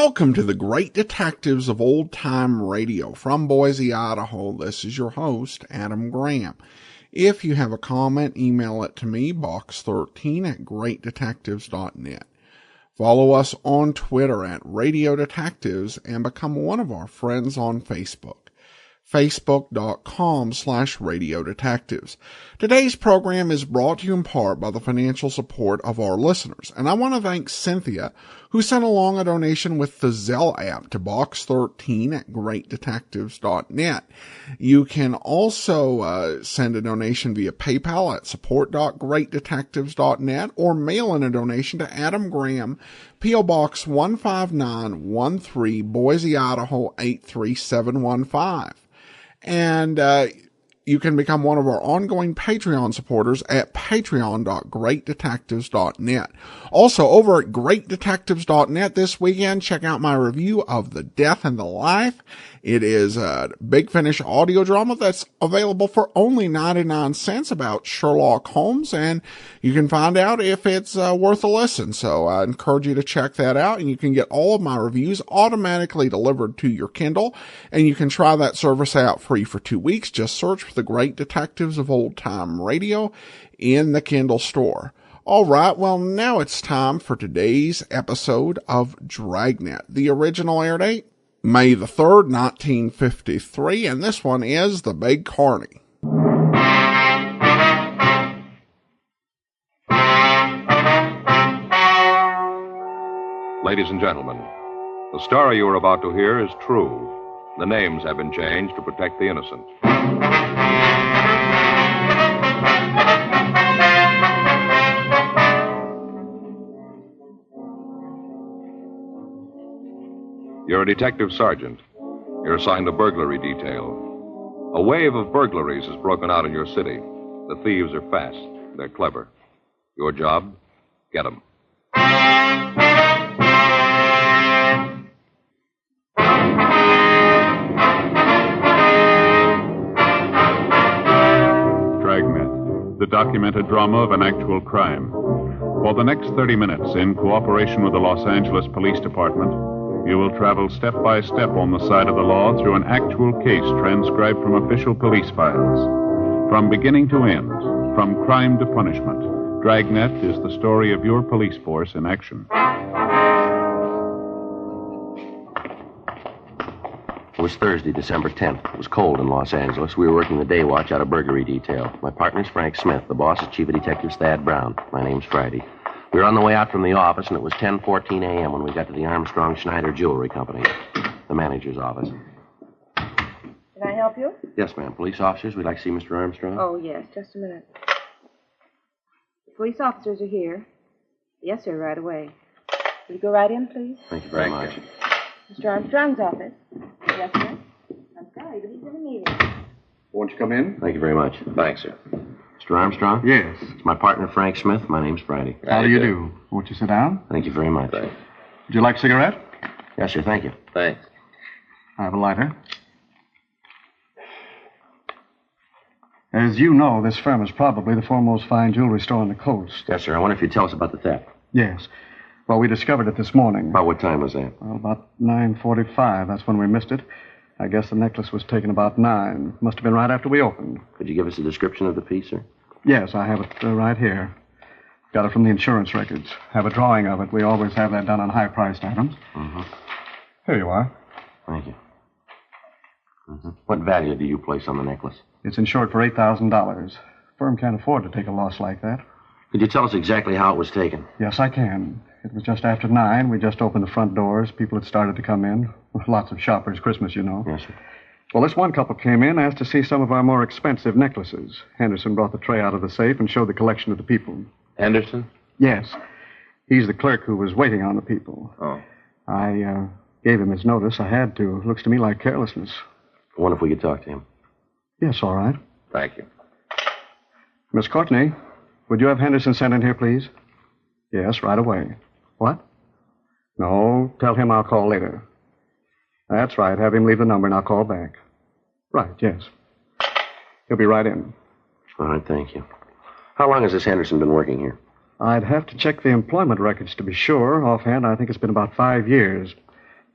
Welcome to the Great Detectives of Old Time Radio. From Boise, Idaho, this is your host, Adam Graham. If you have a comment, email it to me, box13@greatdetectives.net. Follow us on Twitter at Radio Detectives and become one of our friends on Facebook. Facebook.com/Radio Detectives. Today's program is brought to you in part by the financial support of our listeners. And I want to thank Cynthia, who sent along a donation with the Zelle app to box13@greatdetectives.net. You can also send a donation via PayPal at support.greatdetectives.net or mail in a donation to Adam Graham, P.O. Box 15913, Boise, Idaho 83715. And you can become one of our ongoing Patreon supporters at patreon.greatdetectives.net. Also, over at greatdetectives.net this weekend, check out my review of The Death and the Life. It is a Big Finish audio drama that's available for only 99 cents about Sherlock Holmes, and you can find out if it's worth a listen. So I encourage you to check that out, and you can get all of my reviews automatically delivered to your Kindle, and you can try that service out free for 2 weeks. Just search for the Great Detectives of Old Time Radio in the Kindle store. All right, well, now it's time for today's episode of Dragnet. The original air date, May the 3rd, 1953, and this one is The Big Carney. Ladies and gentlemen, the story you are about to hear is true. The names have been changed to protect the innocent. You're a detective sergeant. You're assigned a burglary detail. A wave of burglaries has broken out in your city. The thieves are fast. They're clever. Your job? Get them. Dragnet, the documented drama of an actual crime. For the next 30 minutes, in cooperation with the Los Angeles Police Department, you will travel step by step on the side of the law through an actual case transcribed from official police files. From beginning to end, from crime to punishment, Dragnet is the story of your police force in action. It was Thursday, December 10th. It was cold in Los Angeles. We were working the day watch out of burglary detail. My partner's Frank Smith. The boss is Chief of Detectives Thad Brown. My name's Friday. We were on the way out from the office, and it was 10:14 a.m. when we got to the Armstrong Schneider Jewelry Company, the manager's office. Can I help you? Yes, ma'am. Police officers, we'd like to see Mr. Armstrong. Oh, yes. Just a minute. The police officers are here. Yes, sir, right away. Will you go right in, please? Thank you very much. Mr. Armstrong's office. Yes, sir. I'm sorry, but he's in a meeting. Won't you come in? Thank you very much. Thanks, sir. Mr. Armstrong? Yes. It's my partner, Frank Smith. My name's Friday. How do you do? Won't you sit down? Thank you very much. Thanks. Would you like a cigarette? Yes, sir. Thank you. Thanks. I have a lighter. As you know, this firm is probably the foremost fine jewelry store on the coast. Yes, sir. I wonder if you'd tell us about the theft. Yes. Well, we discovered it this morning. About what time was that? Well, about 9:45. That's when we missed it. I guess the necklace was taken about 9. Must have been right after we opened. Could you give us a description of the piece, sir? Yes, I have it right here. Got it from the insurance records. Have a drawing of it. We always have that done on high-priced items. Mm-hmm. Here you are. Thank you. Mm-hmm. What value do you place on the necklace? It's insured for $8,000. Firm can't afford to take a loss like that. Could you tell us exactly how it was taken? Yes, I can. It was just after 9. We just opened the front doors. People had started to come in. Lots of shoppers. Christmas, you know. Yes, sir. Well, this one couple came in, asked to see some of our more expensive necklaces. Henderson brought the tray out of the safe and showed the collection to the people. Anderson? Yes. He's the clerk who was waiting on the people. Oh. I gave him his notice. I had to. Looks to me like carelessness. I wonder if we could talk to him. Yes, all right. Thank you. Miss Courtney, would you have Henderson sent in here, please? Yes, right away. What? No, tell him I'll call later. That's right. Have him leave the number and I'll call back. Right, yes. He'll be right in. All right, thank you. How long has this Henderson been working here? I'd have to check the employment records to be sure. Offhand, I think it's been about 5 years.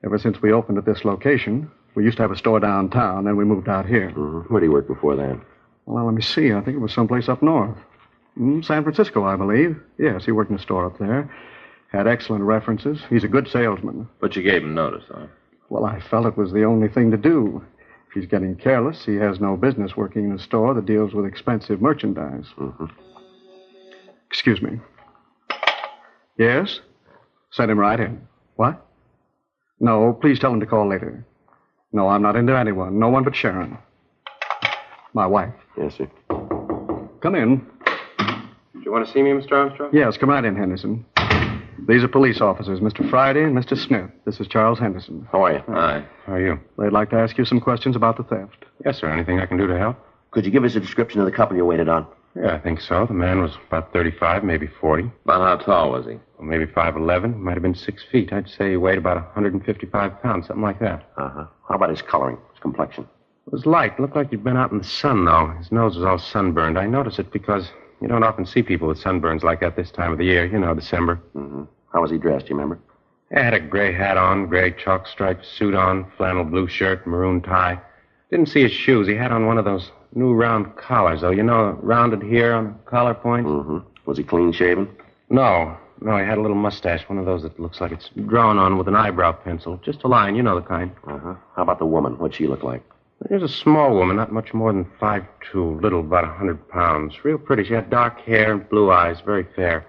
Ever since we opened at this location, we used to have a store downtown, then we moved out here. Where did he work before that? Well, let me see. I think it was someplace up north. San Francisco, I believe. Yes, he worked in a store up there. Had excellent references. He's a good salesman. But you gave him notice, huh? Well, I felt it was the only thing to do. If he's getting careless, he has no business working in a store that deals with expensive merchandise. Excuse me. Yes? Send him right in. What? No, please tell him to call later. No, I'm not into anyone. No one but Sharon. My wife. Yes, sir. Come in. Do you want to see me, Mr. Armstrong? Yes, come right in, Henderson. These are police officers, Mr. Friday and Mr. Smith. This is Charles Henderson. How are you? Hi. How are you? They'd like to ask you some questions about the theft. Yes, sir. Anything I can do to help? Could you give us a description of the couple you waited on? Yeah, I think so. The man was about 35, maybe 40. About how tall was he? Well, maybe 5'11". Might have been 6 feet. I'd say he weighed about 155 pounds, something like that. Uh-huh. How about his coloring, his complexion? It was light. Looked like he'd been out in the sun, though. His nose was all sunburned. I noticed it because you don't often see people with sunburns like that this time of the year. You know, December. How was he dressed, do you remember? He had a gray hat on, gray chalk-striped suit on, flannel blue shirt, maroon tie. Didn't see his shoes. He had on one of those new round collars, though. You know, rounded here on the collar point? Was he clean-shaven? No, he had a little mustache, one of those that looks like it's drawn on with an eyebrow pencil. Just a line, you know the kind. How about the woman? What'd she look like? She was a small woman, not much more than 5'2", little, about 100 pounds. Real pretty. She had dark hair and blue eyes, very fair.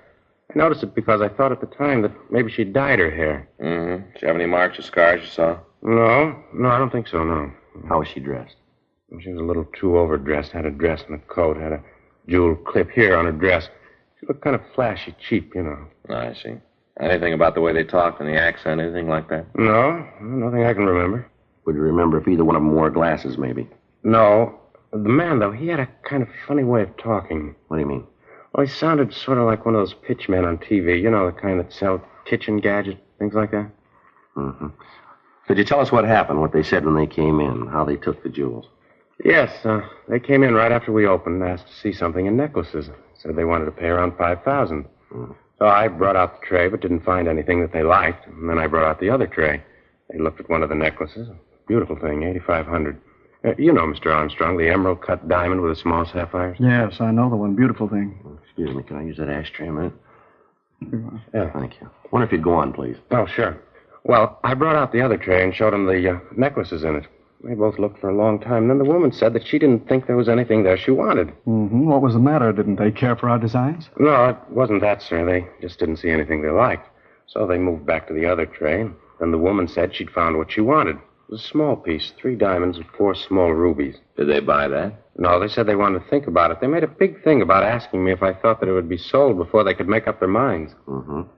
I noticed it because I thought at the time that maybe she dyed her hair. Did you have any marks or scars you saw? No, I don't think so, no. How was she dressed? She was a little too overdressed, had a dress and a coat, had a jeweled clip here on her dress. She looked kind of flashy, cheap, you know. I see. Anything about the way they talked and the accent, anything like that? No, nothing I can remember. Would you remember if either one of them wore glasses, maybe? No. The man, though, he had a kind of funny way of talking. What do you mean? Well, he sounded sort of like one of those pitch men on TV. You know, the kind that sell kitchen gadgets, things like that. Could you tell us what happened, what they said when they came in, how they took the jewels? Yes, they came in right after we opened and asked to see something in necklaces. Said they wanted to pay around $5,000. So I brought out the tray, but didn't find anything that they liked. And then I brought out the other tray. They looked at one of the necklaces. Beautiful thing, $8,500. You know, Mr. Armstrong, the emerald-cut diamond with the small sapphires? Yes, I know the one. Beautiful thing. Excuse me, can I use that ashtray a minute? Yeah. Thank you. Wonder if you'd go on, please. Oh, sure. Well, I brought out the other tray and showed them the necklaces in it. They both looked for a long time. Then the woman said that she didn't think there was anything there she wanted. What was the matter? Didn't they care for our designs? No, it wasn't that, sir. They just didn't see anything they liked. So they moved back to the other tray. And then the woman said she'd found what she wanted. It was a small piece, 3 diamonds and 4 small rubies. Did they buy that? No, they said they wanted to think about it. They made a big thing about asking me if I thought that it would be sold before they could make up their minds. Well,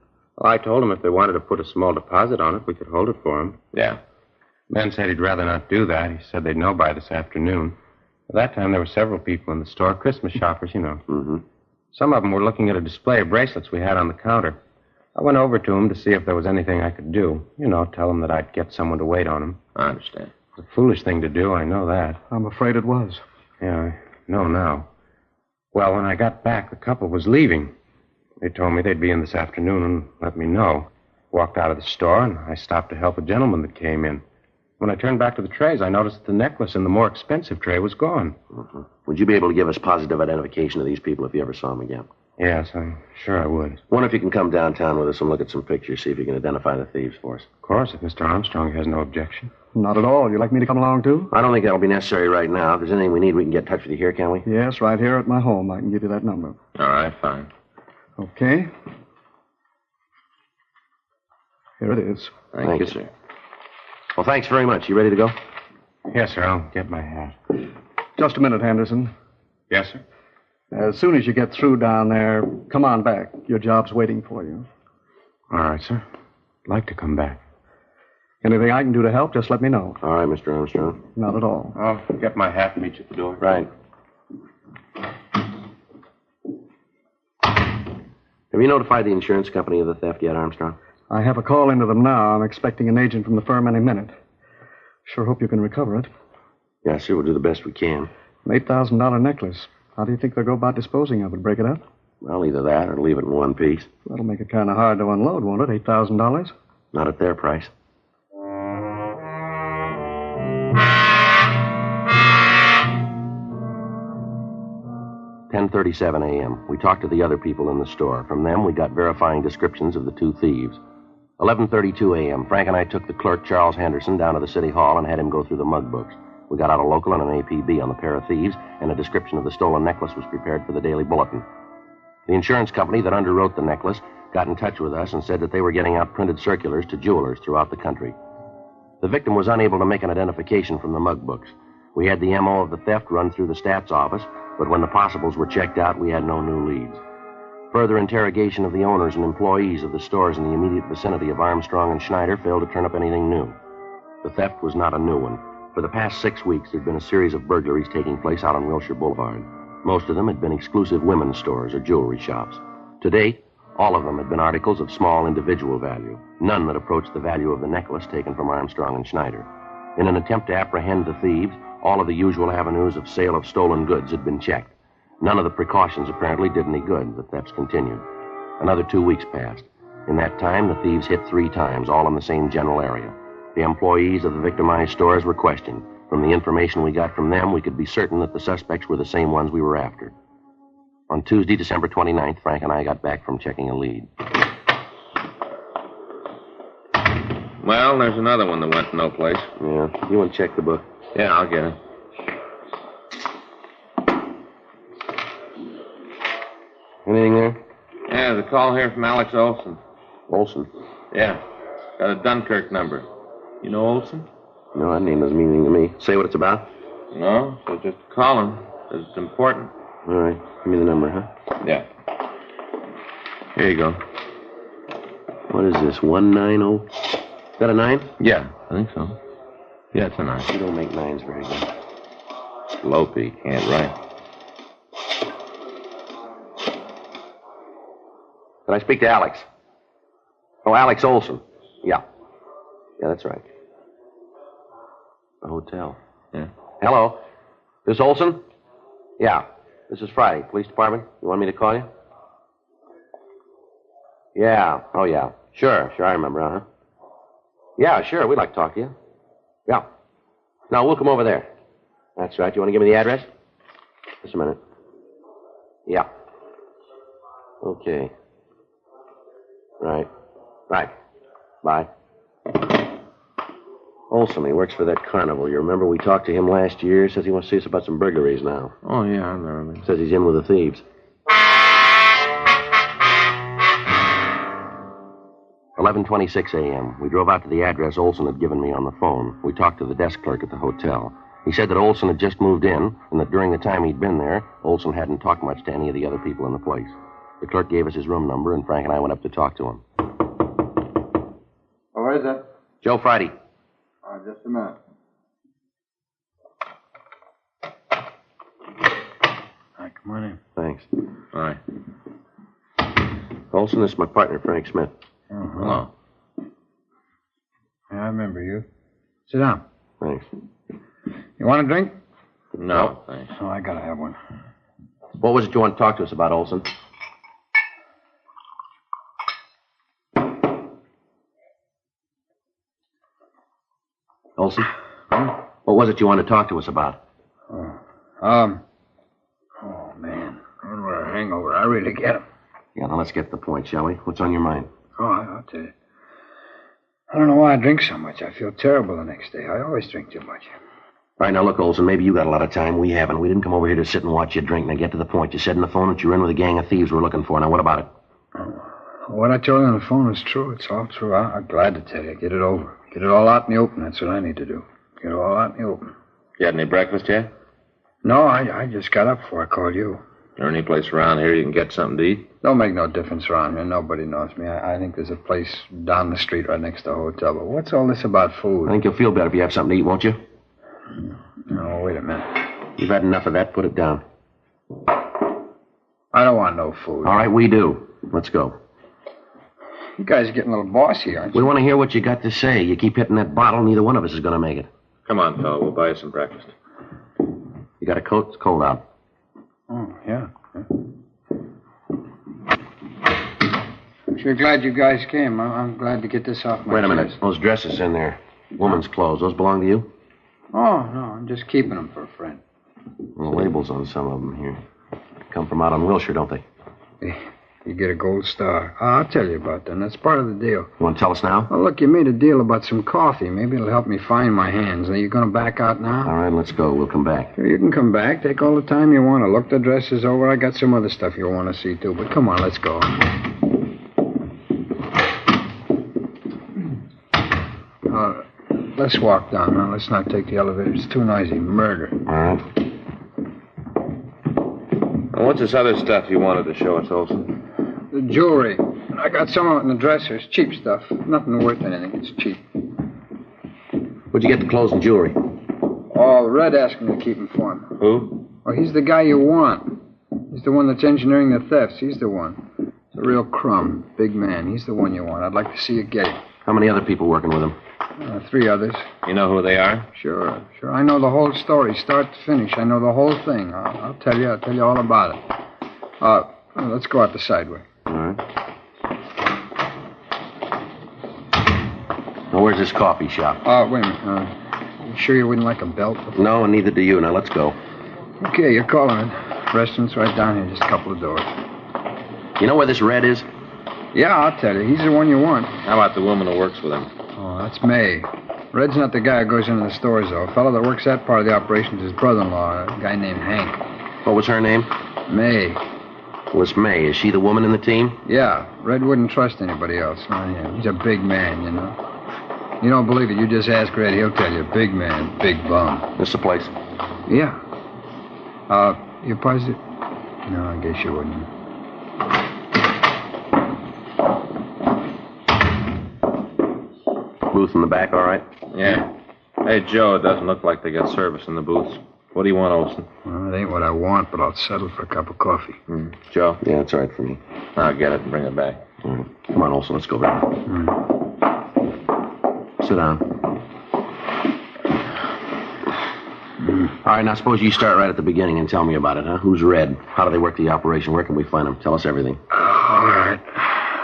I told them if they wanted to put a small deposit on it, we could hold it for them. Yeah. Ben said he'd rather not do that. He said they'd know by this afternoon. At that time, there were several people in the store, Christmas shoppers, you know. Some of them were looking at a display of bracelets we had on the counter. I went over to them to see if there was anything I could do. You know, tell them that I'd get someone to wait on them. I understand. It's a foolish thing to do, I know that. I'm afraid it was. Yeah, I know now. Well, when I got back, the couple was leaving. They told me they'd be in this afternoon and let me know. Walked out of the store, and I stopped to help a gentleman that came in. When I turned back to the trays, I noticed that the necklace in the more expensive tray was gone. Would you be able to give us positive identification of these people if you ever saw them again? Yes, I'm sure I would. Wonder if you can come downtown with us and look at some pictures, see if you can identify the thieves for us. Of course, if Mr. Armstrong has no objection. Not at all. You'd like me to come along, too? I don't think that'll be necessary right now. If there's anything we need, we can get in touch with you here, can we? Yes, right here at my home. I can give you that number. All right, fine. Okay. Here it is. Thank you, sir. Well, thanks very much. You ready to go? Yes, sir, I'll get my hat. Just a minute, Henderson. Yes, sir? As soon as you get through down there, come on back. Your job's waiting for you. All right, sir. I'd like to come back. Anything I can do to help, just let me know. All right, Mr. Armstrong. Not at all. I'll get my hat and meet you at the door. Right. Have you notified the insurance company of the theft yet, Armstrong? I have a call into them now. I'm expecting an agent from the firm any minute. Sure hope you can recover it. Yes, sir. We'll do the best we can. An $8,000 necklace. How do you think they'll go about disposing of it? Break it up? Well, either that or leave it in one piece. That'll make it kind of hard to unload, won't it? $8,000? Not at their price. 10:37 a.m. We talked to the other people in the store. From them, we got verifying descriptions of the two thieves. 11:32 a.m., Frank and I took the clerk, Charles Henderson, down to the city hall and had him go through the mug books. We got out a local and an APB on the pair of thieves, and a description of the stolen necklace was prepared for the Daily Bulletin. The insurance company that underwrote the necklace got in touch with us and said that they were getting out printed circulars to jewelers throughout the country. The victim was unable to make an identification from the mug books. We had the M.O. of the theft run through the stats office, but when the possibles were checked out, we had no new leads. Further interrogation of the owners and employees of the stores in the immediate vicinity of Armstrong and Schneider failed to turn up anything new. The theft was not a new one. For the past 6 weeks, there'd been a series of burglaries taking place out on Wilshire Boulevard. Most of them had been exclusive women's stores or jewelry shops. To date, all of them had been articles of small individual value, none that approached the value of the necklace taken from Armstrong and Schneider. In an attempt to apprehend the thieves, all of the usual avenues of sale of stolen goods had been checked. None of the precautions apparently did any good. The thefts continued. Another 2 weeks passed. In that time, the thieves hit 3 times, all in the same general area. The employees of the victimized stores were questioned. From the information we got from them, we could be certain that the suspects were the same ones we were after. On Tuesday, December 29th, Frank and I got back from checking a lead. Well, there's another one that went no place. Yeah, you want to check the book? Yeah, I'll get it. Anything there? Yeah, there's a call here from Alex Olson. Olson? Yeah. Got a Dunkirk number. You know Olson? No, that name doesn't mean anything to me. Say what it's about? No, so just call him. Because it's important. All right. Give me the number, huh? Yeah. Here you go. What is this, 190? Is that a 9? Yeah, I think so. Yeah, it's a 9. You don't make 9s very good. Slopey, can't write. Can I speak to Alex? Oh, Alex Olson. Yeah. Yeah, that's right. The hotel. Yeah. Hello. This Olson? Yeah. This is Friday. Police department. You want me to call you? Yeah. Oh, yeah. Sure, I remember, huh? Yeah, sure. We'd like to talk to you. Yeah. No, we'll come over there. That's right. You want to give me the address? Just a minute. Yeah. Okay. Right. Bye. Olson, he works for that carnival. You remember we talked to him last year? Says he wants to see us about some burglaries now. Oh, yeah, I remember. Says he's in with the thieves. 11:26 a.m. We drove out to the address Olson had given me on the phone. We talked to the desk clerk at the hotel. He said that Olson had just moved in, and that during the time he'd been there, Olson hadn't talked much to any of the other people in the place. The clerk gave us his room number, and Frank and I went up to talk to him. Oh, where is that? Joe Friday. Just a minute. All right, come on in. Thanks. All right. Olson, this is my partner, Frank Smith. Oh, Hello. Yeah, I remember you. Sit down. Thanks. You want a drink? No, thanks. Oh, I gotta have one. What was it you want to talk to us about, Olson? Olson? Huh? What was it you wanted to talk to us about? Oh, man. What a hangover. I really get him. Yeah, now let's get to the point, shall we? What's on your mind? Oh, I'll tell you. I don't know why I drink so much. I feel terrible the next day. I always drink too much. All right, now look, Olson, maybe you got a lot of time. We haven't. We didn't come over here to sit and watch you drink. Now get to the point. You said on the phone that you're in with a gang of thieves we're looking for. Now what about it? What I told you on the phone is true. It's all true. I'm glad to tell you. Get it over. Get it all out in the open. That's what I need to do. Get it all out in the open. You had any breakfast yet? No, I just got up before I called you. Is there any place around here you can get something to eat? Don't make no difference around here. Nobody knows me. I think there's a place down the street right next to the hotel. But what's all this about food? I think you'll feel better if you have something to eat, won't you? No, wait a minute. You've had enough of that. Put it down. I don't want no food. All right, we do. Let's go. You guys are getting a little bossy, aren't you? We want to hear what you got to say. You keep hitting that bottle, neither one of us is going to make it. Come on, fella. We'll buy you some breakfast. You got a coat? It's cold out. Oh, yeah. I'm sure glad you guys came. I'm glad to get this off my Wait a minute. chest. Those dresses in there. Woman's clothes. Those belong to you? Oh, no. I'm just keeping them for a friend. Well, labels on some of them here. come from out on Wilshire, don't they? You get a gold star. I'll tell you about that. That's part of the deal. You want to tell us now? Well, look, you made a deal about some coffee. Maybe it'll help me find my hands. Are you going to back out now? All right, let's go. We'll come back. Sure, you can come back. Take all the time you want to. Look the dresses over. I got some other stuff you'll want to see, too. But come on, let's go. Let's walk down now. Let's not take the elevator. It's too noisy. Murder. All right. And what's this other stuff you wanted to show us, Olson? The jewelry. I got some of it in the dressers. Cheap stuff. Nothing worth anything. It's cheap. Where'd you get the clothes and jewelry? Oh, Red asked me to keep him for him. Who? Well, he's the guy you want. He's the one that's engineering the thefts. He's the one. He's a real crumb. Big man. He's the one you want. I'd like to see you get him. How many other people working with him? 3 others. You know who they are? Sure. I know the whole story, start to finish. I know the whole thing. I'll tell you all about it. Let's go out the side way. All right. Now, where's this coffee shop? Wait a minute. You sure you wouldn't like a belt? No, and neither do you. Now, let's go. Okay, you're calling it. Restaurant's right down here, just a couple of doors. You know where this Red is? Yeah, I'll tell you. He's the one you want. How about the woman who works with him? Oh, that's May. Red's not the guy who goes into the stores, though. A fellow that works that part of the operation is his brother-in-law, a guy named Hank. What was her name? May. Was May. Is she the woman in the team? Yeah. Red wouldn't trust anybody else, not him. He's a big man, you know. You don't believe it, you just ask Red. He'll tell you. Big man, big bum. This the place? Yeah. You positive? No, I guess you wouldn't. Booth in the back, all right? Yeah. Hey, Joe, it doesn't look like they got service in the booths. What do you want, Olson? Well, it ain't what I want, but I'll settle for a cup of coffee. Joe? Yeah, it's all right for me. I'll get it and bring it back. All right. Come on, Olson, let's go back. Sit down. All right, now suppose you start right at the beginning and tell me about it, huh? Who's Red? How do they work the operation? Where can we find them? Tell us everything. All right.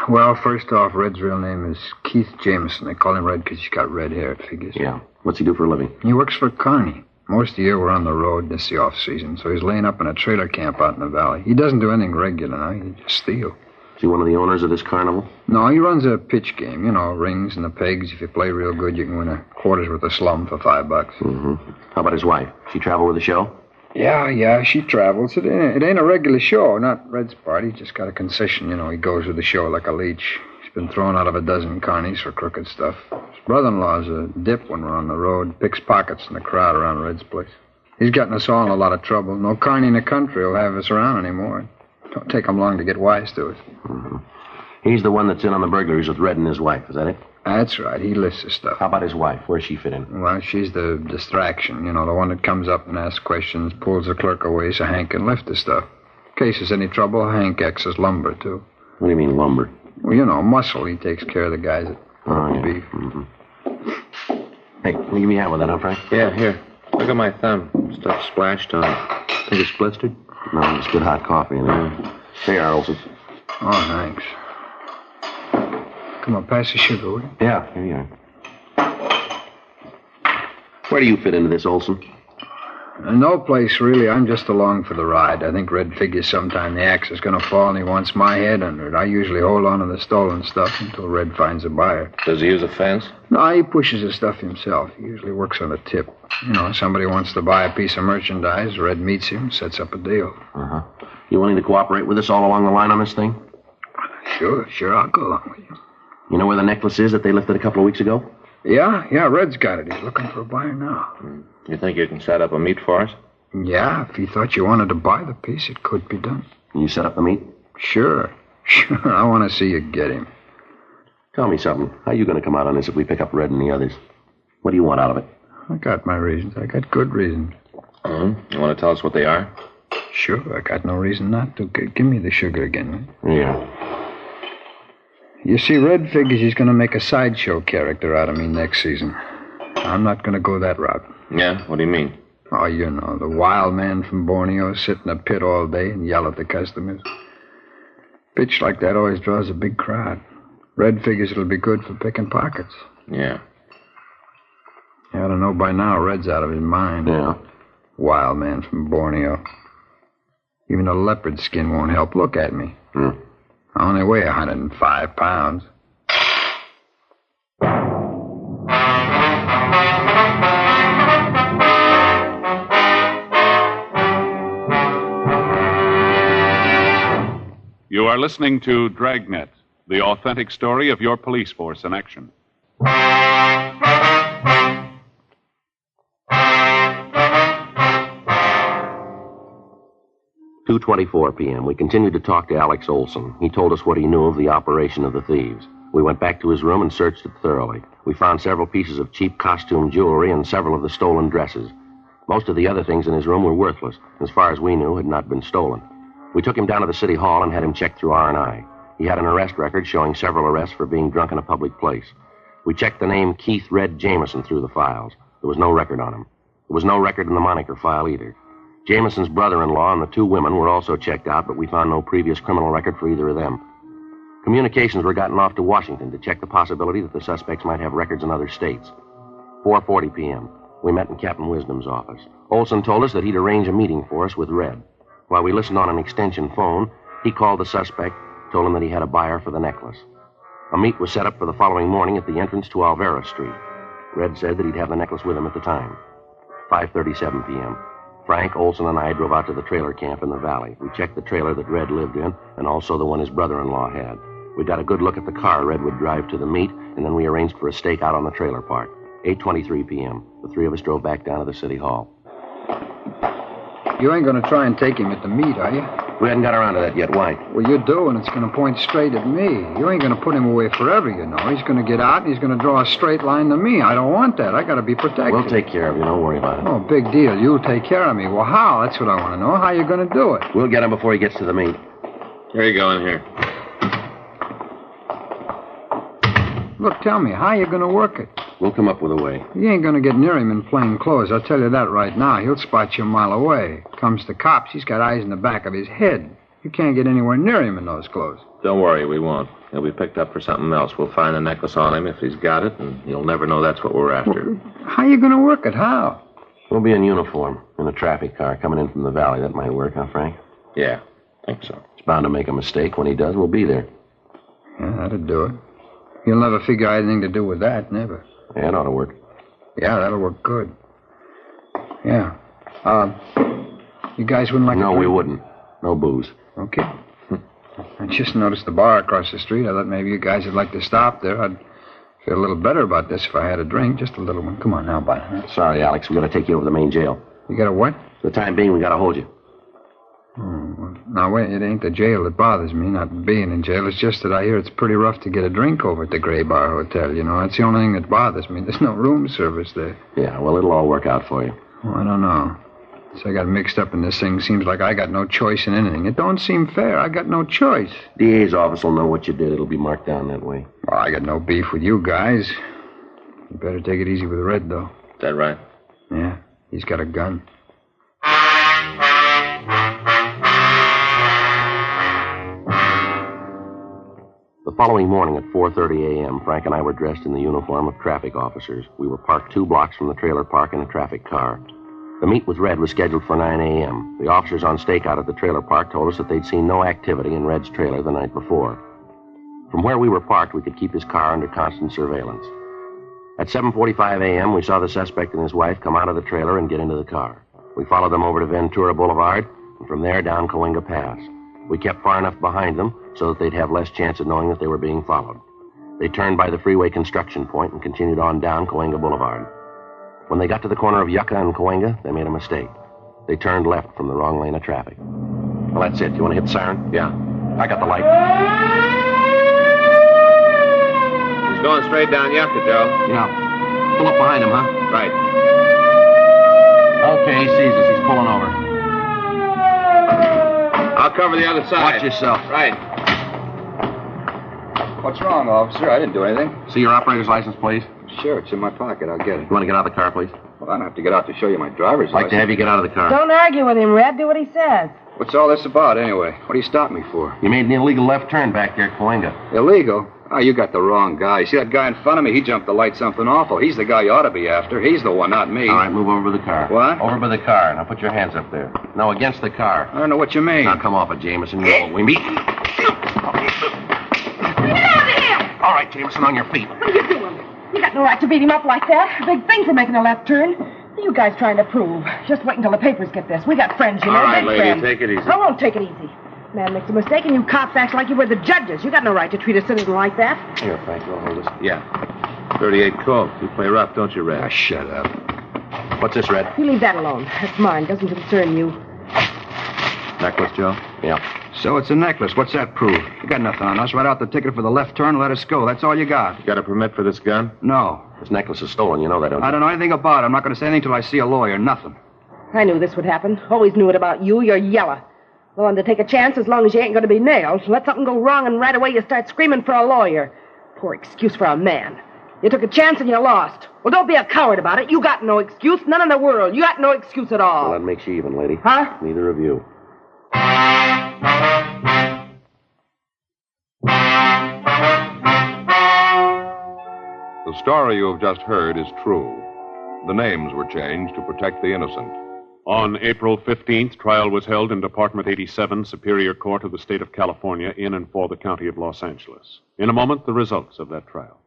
Well, first off, Red's real name is Keith Jameson. They call him Red because he's got red hair, it figures. Yeah. What's he do for a living? He works for Carney. Most of the year we're on the road. This is the off-season, so he's laying up in a trailer camp out in the valley. He doesn't do anything regular now. He just steals. Is he one of the owners of this carnival? No, he runs a pitch game. You know, rings and the pegs. If you play real good, you can win a quarter's worth of slum for $5. Mm-hmm. How about his wife? She travel with the show? Yeah, she travels. It ain't a regular show, not Red's party. He just got a concession, you know. He goes with the show like a leech. He's been thrown out of a dozen carnies for crooked stuff. His brother-in-law's a dip when we're on the road. Picks pockets in the crowd around Red's place. He's gotten us all in a lot of trouble. No carny in the country will have us around anymore. Don't take him long to get wise to it. Mm-hmm. He's the one that's in on the burglaries with Red and his wife, is that it? That's right. He lists the stuff. How about his wife? Where's she fit in? Well, she's the distraction. You know, the one that comes up and asks questions, pulls the clerk away so Hank can lift the stuff. In case there's any trouble, Hank acts as lumber, too. What do you mean, lumber? Well, you know, muscle. He takes care of the guys that beef. Mm-hmm. Hey, can you give me a hand with that, huh, Frank? Yeah, here. Look at my thumb. Stuff splashed on it. Think it's blistered? No, it's good hot coffee in there. Here you are, Olson. Oh, thanks. Come on, pass the sugar, will you? Yeah, here you are. Where do you fit into this, Olson? No place, really. I'm just along for the ride. I think Red figures sometime the axe is going to fall and he wants my head under it. I usually hold on to the stolen stuff until Red finds a buyer. Does he use a fence? No, he pushes the stuff himself. He usually works on a tip. You know, somebody wants to buy a piece of merchandise. Red meets him, sets up a deal. Uh-huh. You willing to cooperate with us all along the line on this thing? Sure, I'll go along with you. You know where the necklace is that they lifted a couple of weeks ago? Yeah, Red's got it. He's looking for a buyer now. You think you can set up a meet for us? Yeah, if he thought you wanted to buy the piece, it could be done. You set up the meet? Sure. I want to see you get him. Tell me something. How are you going to come out on this if we pick up Red and the others? What do you want out of it? I got my reasons. I got good reasons. You want to tell us what they are? Sure, I got no reason not to. Give me the sugar again, man. Yeah. You see, Red figures he's going to make a sideshow character out of me next season. I'm not going to go that route. Yeah? What do you mean? Oh, you know, the wild man from Borneo sit in a pit all day and yell at the customers. Pitch like that always draws a big crowd. Red figures it'll be good for picking pockets. Yeah. You ought to know by now Red's out of his mind. Yeah. Wild man from Borneo. Even a leopard skin won't help. Look at me. I only weigh 105 pounds. You are listening to Dragnet, the authentic story of your police force in action. 2:24 p.m. We continued to talk to Alex Olson. He told us what he knew of the operation of the thieves. We went back to his room and searched it thoroughly. We found several pieces of cheap costume jewelry and several of the stolen dresses. Most of the other things in his room were worthless. As far as we knew, had not been stolen. We took him down to the city hall and had him checked through R&I. He had an arrest record showing several arrests for being drunk in a public place. We checked the name Keith Red Jameson through the files. There was no record on him. There was no record in the moniker file either. Jameson's brother-in-law and the two women were also checked out, but we found no previous criminal record for either of them. Communications were gotten off to Washington to check the possibility that the suspects might have records in other states. 4:40 p.m. We met in Captain Wisdom's office. Olson told us that he'd arrange a meeting for us with Red. While we listened on an extension phone, he called the suspect, told him that he had a buyer for the necklace. A meet was set up for the following morning at the entrance to Alvera Street. Red said that he'd have the necklace with him at the time. 5:37 p.m. Frank, Olson, and I drove out to the trailer camp in the valley. We checked the trailer that Red lived in, and also the one his brother-in-law had. We got a good look at the car Red would drive to the meet, and then we arranged for a stakeout on the trailer park. 8:23 p.m. The three of us drove back down to the city hall. You ain't going to try and take him at the meet, are you? We hadn't got around to that yet. Why? Well, you do, and it's going to point straight at me. You ain't going to put him away forever, you know. He's going to get out, and he's going to draw a straight line to me. I don't want that. I got to be protected. We'll take care of you. Don't worry about it. Oh, big deal. You'll take care of me. Well, how? That's what I want to know. How you going to do it? We'll get him before he gets to the meet. Here you go, in here. Look, tell me, how you going to work it? We'll come up with a way. You ain't going to get near him in plain clothes. I'll tell you that right now. He'll spot you a mile away. Comes to cops, he's got eyes in the back of his head. You can't get anywhere near him in those clothes. Don't worry, we won't. He'll be picked up for something else. We'll find the necklace on him if he's got it, and you'll never know that's what we're after. Well, how you going to work it? How? We'll be in uniform, in a traffic car coming in from the valley. That might work, huh, Frank? Yeah, think so. He's bound to make a mistake. When he does, we'll be there. Yeah, that'd do it. You'll never figure out anything to do with that, never. Yeah, it ought to work. Yeah, that'll work good. Yeah. You guys wouldn't like to No, we wouldn't. No booze. Okay. I just noticed the bar across the street. I thought maybe you guys would like to stop there. I'd feel a little better about this if I had a drink. Just a little one. Come on now, bud. Sorry, Alex. We got to take you over to the main jail. You got a what? For the time being, we got to hold you. Oh, well, now, wait. It ain't the jail that bothers me, not being in jail. It's just that I hear it's pretty rough to get a drink over at the Gray Bar Hotel, you know. That's the only thing that bothers me. There's no room service there. Yeah, well, it'll all work out for you. Oh, I don't know. So I got mixed up in this thing. Seems like I got no choice in anything. It don't seem fair. I got no choice. DA's office will know what you did. It'll be marked down that way. Well, I got no beef with you guys. You better take it easy with Red, though. Is that right? Yeah, he's got a gun. The following morning at 4:30 a.m., Frank and I were dressed in the uniform of traffic officers. We were parked 2 blocks from the trailer park in a traffic car. The meet with Red was scheduled for 9 a.m. The officers on stakeout at the trailer park told us that they'd seen no activity in Red's trailer the night before. From where we were parked, we could keep his car under constant surveillance. At 7:45 a.m., we saw the suspect and his wife come out of the trailer and get into the car. We followed them over to Ventura Boulevard, and from there down Coahuila Pass. We kept far enough behind them so that they'd have less chance of knowing that they were being followed. They turned by the freeway construction point and continued on down Coahuila Boulevard. When they got to the corner of Yucca and Coahuila, they made a mistake. They turned left from the wrong lane of traffic. Well, that's it. You want to hit the siren? Yeah. I got the light. He's going straight down Yucca, Joe. Yeah. Pull up behind him, huh? Right. Okay, he sees us. He's pulling over. I'll cover the other side. Watch yourself. Right. What's wrong, officer? I didn't do anything. See your operator's license, please? Sure, it's in my pocket. I'll get it. You want to get out of the car, please? Well, I don't have to get out to show you my driver's I'd like to have you get out of the car. Don't argue with him, Red. Do what he says. What's all this about, anyway? What do you stop me for? You made an illegal left turn back there at Coahuila. Illegal? Oh, you got the wrong guy. See that guy in front of me? He jumped the light something awful. He's the guy you ought to be after. He's the one, not me. All right, move over by the car. What? Over by the car. Now put your hands up there. No, against the car. I don't know what you mean. Now come off it, Jameson. You know what we meet. Get out of here! All right, Jameson, on your feet. What are you doing? You got no right to beat him up like that. A big thing for making a left turn. What are you guys trying to prove? Just wait until the papers get this. We got friends, you know. All right, big lady, friends. take it easy. I won't take it easy. Man makes a mistake, and you cops act like you were the judges. You got no right to treat a citizen like that. Here, Frank, you'll hold this. Yeah. 38 Colt. You play rough, don't you, Red? Ah, shut up. What's this, Red? You leave that alone. That's mine. Doesn't concern you. Necklace, Joe? Yeah. So it's a necklace. What's that prove? You got nothing on us. Write out the ticket for the left turn and let us go. That's all you got. You got a permit for this gun? No. This necklace is stolen. You know that, don't you? I don't know anything about it. I'm not going to say anything till I see a lawyer. Nothing. I knew this would happen. Always knew it about you. You're yellow. Willing to take a chance as long as you ain't going to be nailed. Let something go wrong and right away you start screaming for a lawyer. Poor excuse for a man. You took a chance and you lost. Well, don't be a coward about it. You got no excuse. None in the world. You got no excuse at all. Well, that makes you even, lady. Huh? Neither of you. The story you have just heard is true. The names were changed to protect the innocent. On April 15th, trial was held in Department 87, Superior Court of the State of California, in and for the County of Los Angeles. In a moment, the results of that trial.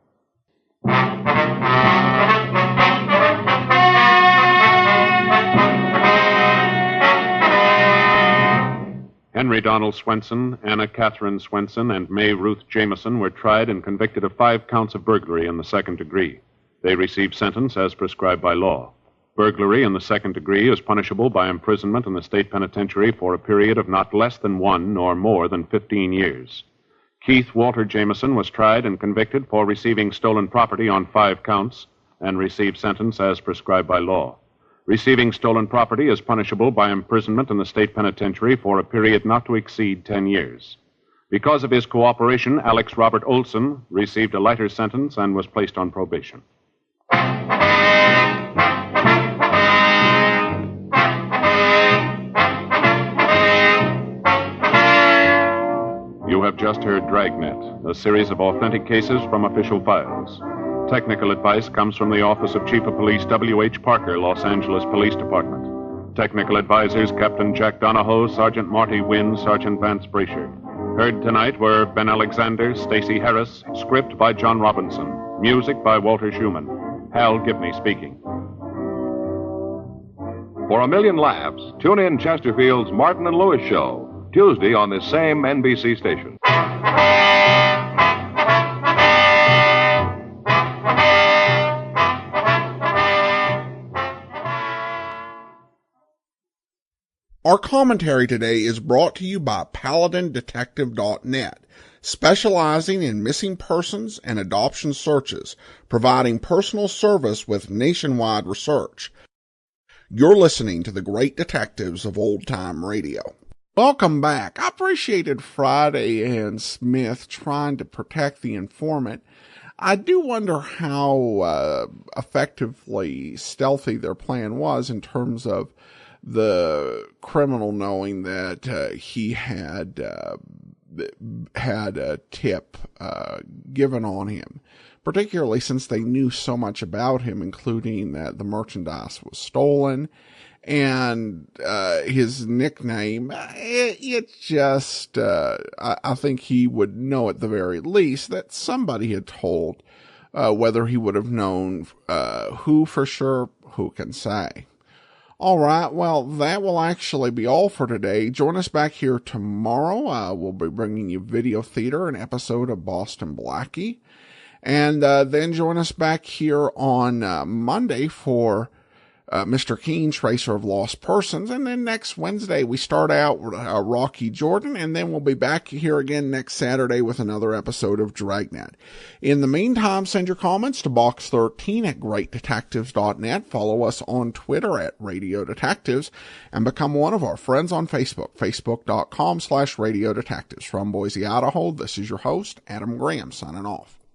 Henry Donald Swenson, Anna Catherine Swenson, and May Ruth Jameson were tried and convicted of 5 counts of burglary in the second degree. They received sentence as prescribed by law. Burglary in the second degree is punishable by imprisonment in the state penitentiary for a period of not less than 1 nor more than 15 years. Keith Walter Jameson was tried and convicted for receiving stolen property on 5 counts and received sentence as prescribed by law. Receiving stolen property is punishable by imprisonment in the state penitentiary for a period not to exceed 10 years. Because of his cooperation, Alex Robert Olson received a lighter sentence and was placed on probation. You have just heard Dragnet, a series of authentic cases from official files. Technical advice comes from the Office of Chief of Police W.H. Parker, Los Angeles Police Department. Technical advisors Captain Jack Donahoe, Sergeant Marty Wynn, Sergeant Vance Brasher. Heard tonight were Ben Alexander, Stacey Harris, script by John Robinson, music by Walter Schumann. Hal Gibney speaking. For a million laughs, tune in Chesterfield's Martin and Lewis Show, Tuesday on this same NBC station. Our commentary today is brought to you by PaladinDetective.net, specializing in missing persons and adoption searches, providing personal service with nationwide research. You're listening to the great detectives of old-time radio. Welcome back. I appreciated Friday and Smith trying to protect the informant. I do wonder how effectively stealthy their plan was in terms of the criminal knowing that he had a tip given on him, particularly since they knew so much about him, including that the merchandise was stolen and his nickname. It's just I think he would know at the very least that somebody had told. Whether he would have known who for sure, who can say. All right, well, that will actually be all for today. Join us back here tomorrow. We'll be bringing you Video Theater, an episode of Boston Blackie. And then join us back here on Monday for Mr. Keene, Tracer of Lost Persons. And then next Wednesday, we start out with Rocky Jordan, and then we'll be back here again next Saturday with another episode of Dragnet. In the meantime, send your comments to box13@greatdetectives.net. Follow us on Twitter at Radio Detectives, and become one of our friends on Facebook, facebook.com/Radio Detectives. From Boise, Idaho, this is your host, Adam Graham, signing off.